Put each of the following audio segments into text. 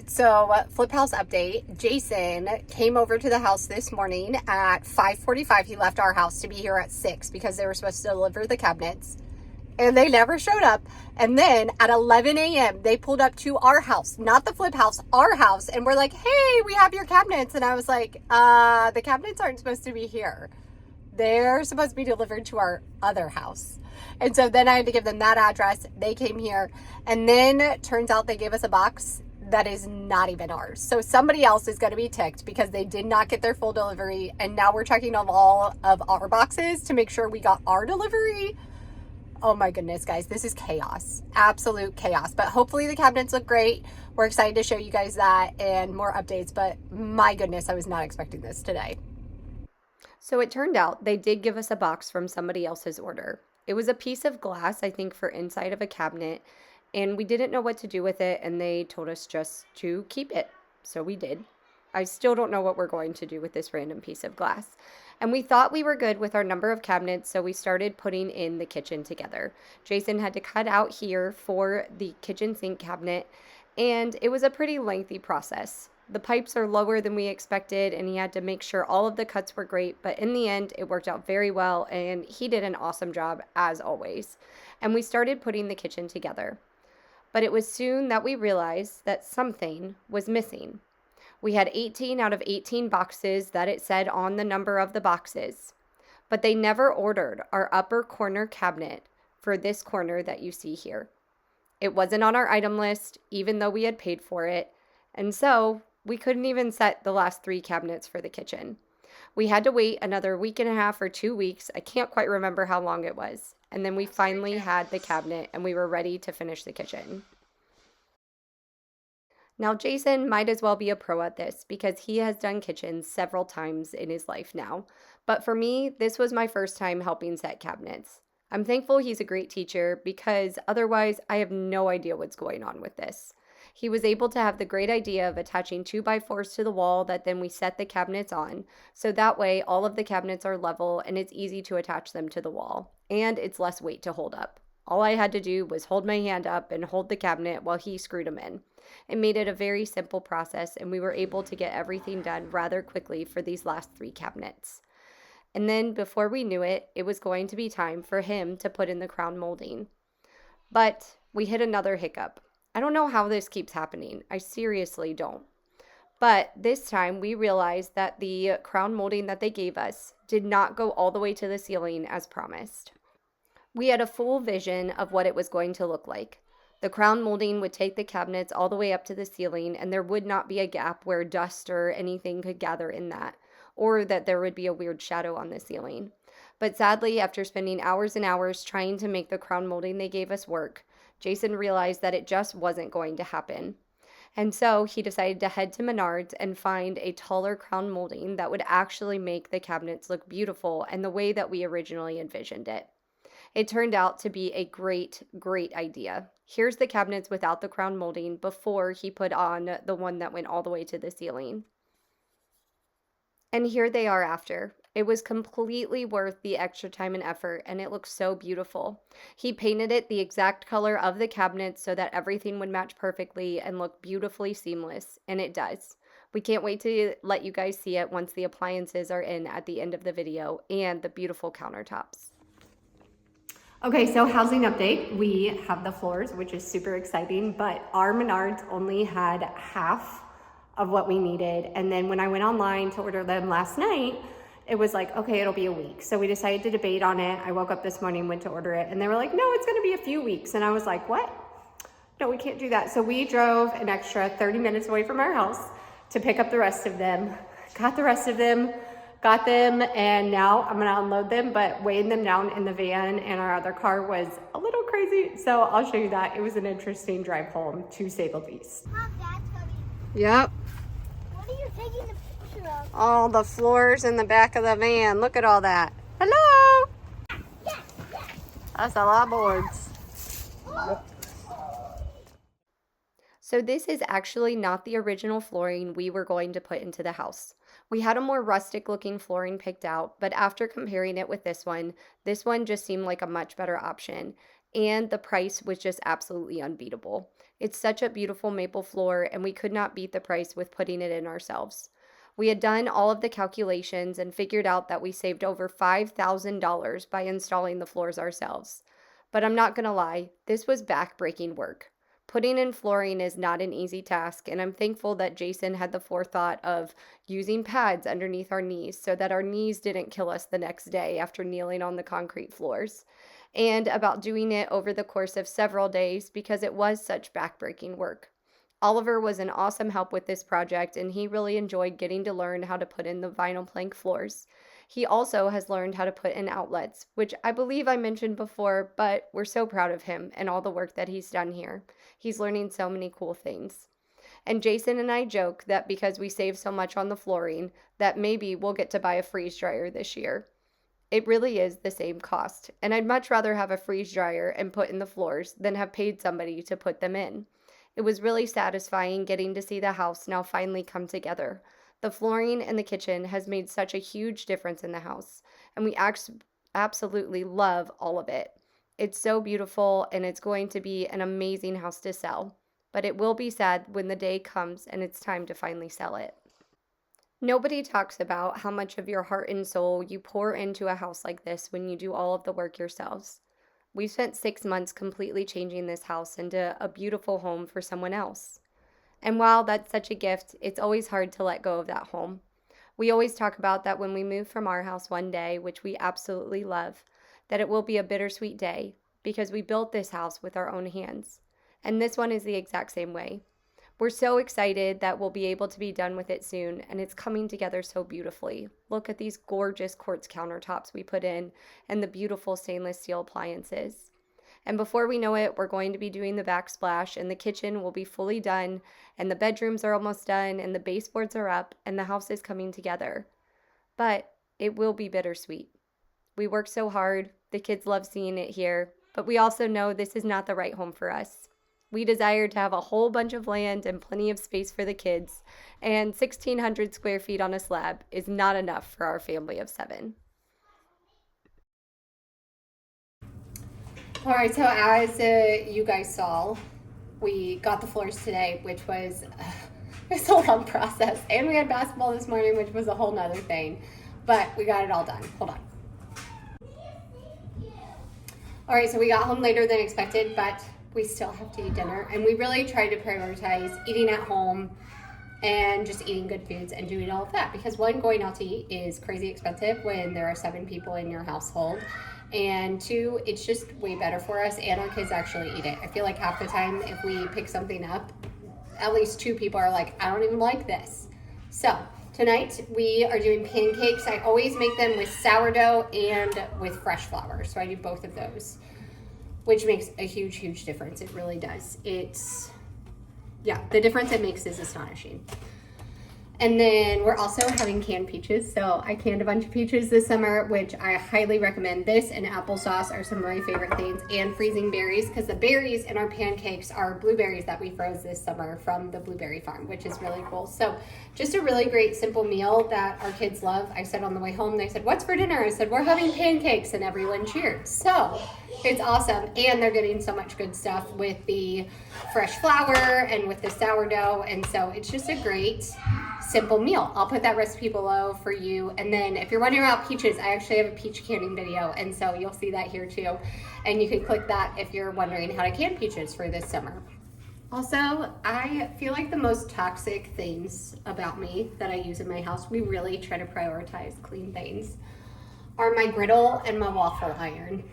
So, Flip House update. Jason came over to the house this morning at 5:45. He left our house to be here at 6 because they were supposed to deliver the cabinets. And they never showed up. And then at 11 a.m., they pulled up to our house, not the Flip House, our house. And we're like, hey, we have your cabinets. And I was like, the cabinets aren't supposed to be here. They're supposed to be delivered to our other house. And so then I had to give them that address. They came here. And then it turns out they gave us a box that is not even ours. So somebody else is going to be ticked because they did not get their full delivery. And now we're checking on all of our boxes to make sure we got our delivery. Oh my goodness, guys, this is chaos, absolute chaos. But hopefully the cabinets look great. We're excited to show you guys that and more updates. But my goodness, I was not expecting this today. So it turned out they did give us a box from somebody else's order. It was a piece of glass, I think, for inside of a cabinet, and we didn't know what to do with it, and they told us just to keep it. So we did. I still don't know what we're going to do with this random piece of glass. And we thought we were good with our number of cabinets, so we started putting in the kitchen together. Jason had to cut out here for the kitchen sink cabinet, and it was a pretty lengthy process. The pipes are lower than we expected, and he had to make sure all of the cuts were great, but in the end, it worked out very well, and he did an awesome job, as always. And we started putting the kitchen together. But it was soon that we realized that something was missing. We had 18 out of 18 boxes that it said on the number of the boxes, but they never ordered our upper corner cabinet for this corner that you see here. It wasn't on our item list, even though we had paid for it, and so we couldn't even set the last 3 cabinets for the kitchen. We had to wait another week and a half or 2 weeks. I can't quite remember how long it was. And then we finally had the cabinet and we were ready to finish the kitchen. Now, Jason might as well be a pro at this because he has done kitchens several times in his life now. But for me, this was my first time helping set cabinets. I'm thankful he's a great teacher because otherwise I have no idea what's going on with this. He was able to have the great idea of attaching 2x4s to the wall that then we set the cabinets on. So that way all of the cabinets are level and it's easy to attach them to the wall. And it's less weight to hold up. All I had to do was hold my hand up and hold the cabinet while he screwed them in. It made it a very simple process and we were able to get everything done rather quickly for these last 3 cabinets. And then before we knew it, it was going to be time for him to put in the crown molding. But we hit another hiccup. I don't know how this keeps happening. I seriously don't. But this time we realized that the crown molding that they gave us did not go all the way to the ceiling as promised. We had a full vision of what it was going to look like. The crown molding would take the cabinets all the way up to the ceiling, and there would not be a gap where dust or anything could gather in that, or that there would be a weird shadow on the ceiling. But sadly, after spending hours and hours trying to make the crown molding they gave us work, Jason realized that it just wasn't going to happen. And so he decided to head to Menards and find a taller crown molding that would actually make the cabinets look beautiful and the way that we originally envisioned it. It turned out to be a great, great idea. Here's the cabinets without the crown molding before he put on the one that went all the way to the ceiling. And here they are after. It was completely worth the extra time and effort, and it looks so beautiful. He painted it the exact color of the cabinets so that everything would match perfectly and look beautifully seamless, and it does. We can't wait to let you guys see it once the appliances are in at the end of the video and the beautiful countertops. Okay, so housing update. We have the floors, which is super exciting, but our Menards only had half of what we needed. And then when I went online to order them last night, it was like, okay, it'll be a week. So we decided to debate on it. I woke up this morning, went to order it, and they were like, no, it's gonna be a few weeks. And I was like, what? No, we can't do that. So we drove an extra 30 minutes away from our house to pick up the rest of them. Got the rest of them, got them, and now I'm gonna unload them, but weighing them down in the van and our other car was a little crazy. So I'll show you that. It was an interesting drive home, to say the least. Mom, Dad's coming. Yep. What are you taking the picture of? All the floors in the back of the van. Look at all that. Hello. Yes, yes. That's a lot of boards. So this is actually not the original flooring we were going to put into the house. We had a more rustic looking flooring picked out, but after comparing it with this one just seemed like a much better option, and the price was just absolutely unbeatable. It's such a beautiful maple floor, and we could not beat the price with putting it in ourselves. We had done all of the calculations and figured out that we saved over $5,000 by installing the floors ourselves. But I'm not going to lie, this was back-breaking work. Putting in flooring is not an easy task, and I'm thankful that Jason had the forethought of using pads underneath our knees so that our knees didn't kill us the next day after kneeling on the concrete floors, and about doing it over the course of several days because it was such back-breaking work. Oliver was an awesome help with this project, and he really enjoyed getting to learn how to put in the vinyl plank floors. He also has learned how to put in outlets, which I believe I mentioned before, but we're so proud of him and all the work that he's done here. He's learning so many cool things. And Jason and I joke that because we save so much on the flooring, that maybe we'll get to buy a freeze dryer this year. It really is the same cost, and I'd much rather have a freeze dryer and put in the floors than have paid somebody to put them in. It was really satisfying getting to see the house now finally come together. The flooring in the kitchen has made such a huge difference in the house, and we absolutely love all of it. It's so beautiful, and it's going to be an amazing house to sell, but it will be sad when the day comes and it's time to finally sell it. Nobody talks about how much of your heart and soul you pour into a house like this when you do all of the work yourselves. We've spent 6 months completely changing this house into a beautiful home for someone else. And while that's such a gift, it's always hard to let go of that home. We always talk about that when we move from our house one day, which we absolutely love, that it will be a bittersweet day because we built this house with our own hands. And this one is the exact same way. We're so excited that we'll be able to be done with it soon, and it's coming together so beautifully. Look at these gorgeous quartz countertops we put in and the beautiful stainless steel appliances. And before we know it, we're going to be doing the backsplash, and the kitchen will be fully done, and the bedrooms are almost done, and the baseboards are up, and the house is coming together. But it will be bittersweet. We work so hard, the kids love seeing it here, but we also know this is not the right home for us. We desire to have a whole bunch of land and plenty of space for the kids, and 1,600 square feet on a slab is not enough for our family of 7. All right, so as you guys saw, we got the floors today, which was it's a long process, and we had basketball this morning, which was a whole nother thing, but we got it all done. Hold on. All right, so we got home later than expected, but we still have to eat dinner, and we really try to prioritize eating at home and just eating good foods and doing all of that, because one, going out to eat is crazy expensive when there are 7 people in your household, and 2, it's just way better for us, and our kids actually eat it. I feel like half the time if we pick something up, at least 2 people are like, I don't even like this. So tonight we are doing pancakes. I always make them with sourdough and with fresh flour, so I do both of those, which makes a huge difference. It really does. The difference it makes is astonishing. And then we're also having canned peaches. So I canned a bunch of peaches this summer, which I highly recommend. This and applesauce are some of my favorite things, and freezing berries, because the berries in our pancakes are blueberries that we froze this summer from the blueberry farm, which is really cool. So just a really great simple meal that our kids love. I said on the way home, they said, "What's for dinner?" I said, "We're having pancakes," and everyone cheered. So it's awesome, and they're getting so much good stuff with the fresh flour and with the sourdough, and so it's just a great simple meal. I'll put that recipe below for you. And then if you're wondering about peaches, I actually have a peach canning video, and so you'll see that here too, and you can click that if you're wondering how to can peaches for this summer. Also, I feel like the most toxic things about me that I use in my house, we really try to prioritize clean things, are my griddle and my waffle iron.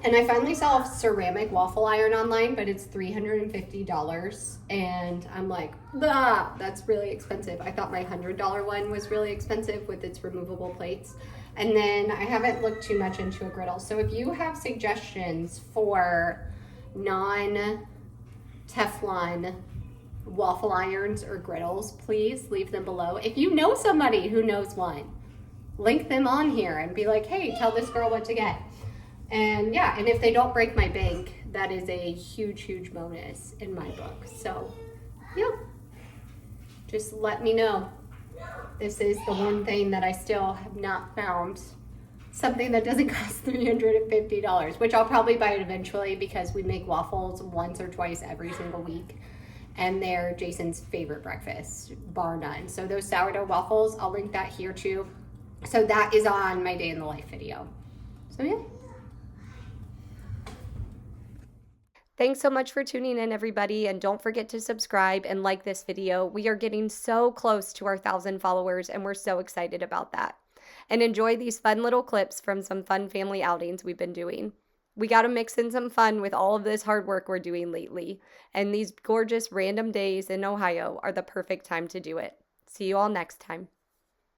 And I finally saw a ceramic waffle iron online, but it's $350. And I'm like, that's really expensive. I thought my $100 one was really expensive with its removable plates. And then I haven't looked too much into a griddle. So if you have suggestions for non-Teflon waffle irons or griddles, please leave them below. If you know somebody who knows one, link them on here and be like, hey, tell this girl what to get. And and if they don't break my bank, that is a huge bonus in my book. So just let me know. This is the one thing that I still have not found, something that doesn't cost $350, which I'll probably buy it eventually because we make waffles once or twice every single week. and they're Jason's favorite breakfast, bar none. So those sourdough waffles, I'll link that here too. So that is on my day in the life video. So yeah. Thanks so much for tuning in, everybody, and don't forget to subscribe and like this video. We are getting so close to our 1,000 followers, and we're so excited about that. And enjoy these fun little clips from some fun family outings we've been doing. We got to mix in some fun with all of this hard work we're doing lately, and these gorgeous random days in Ohio are the perfect time to do it. See you all next time.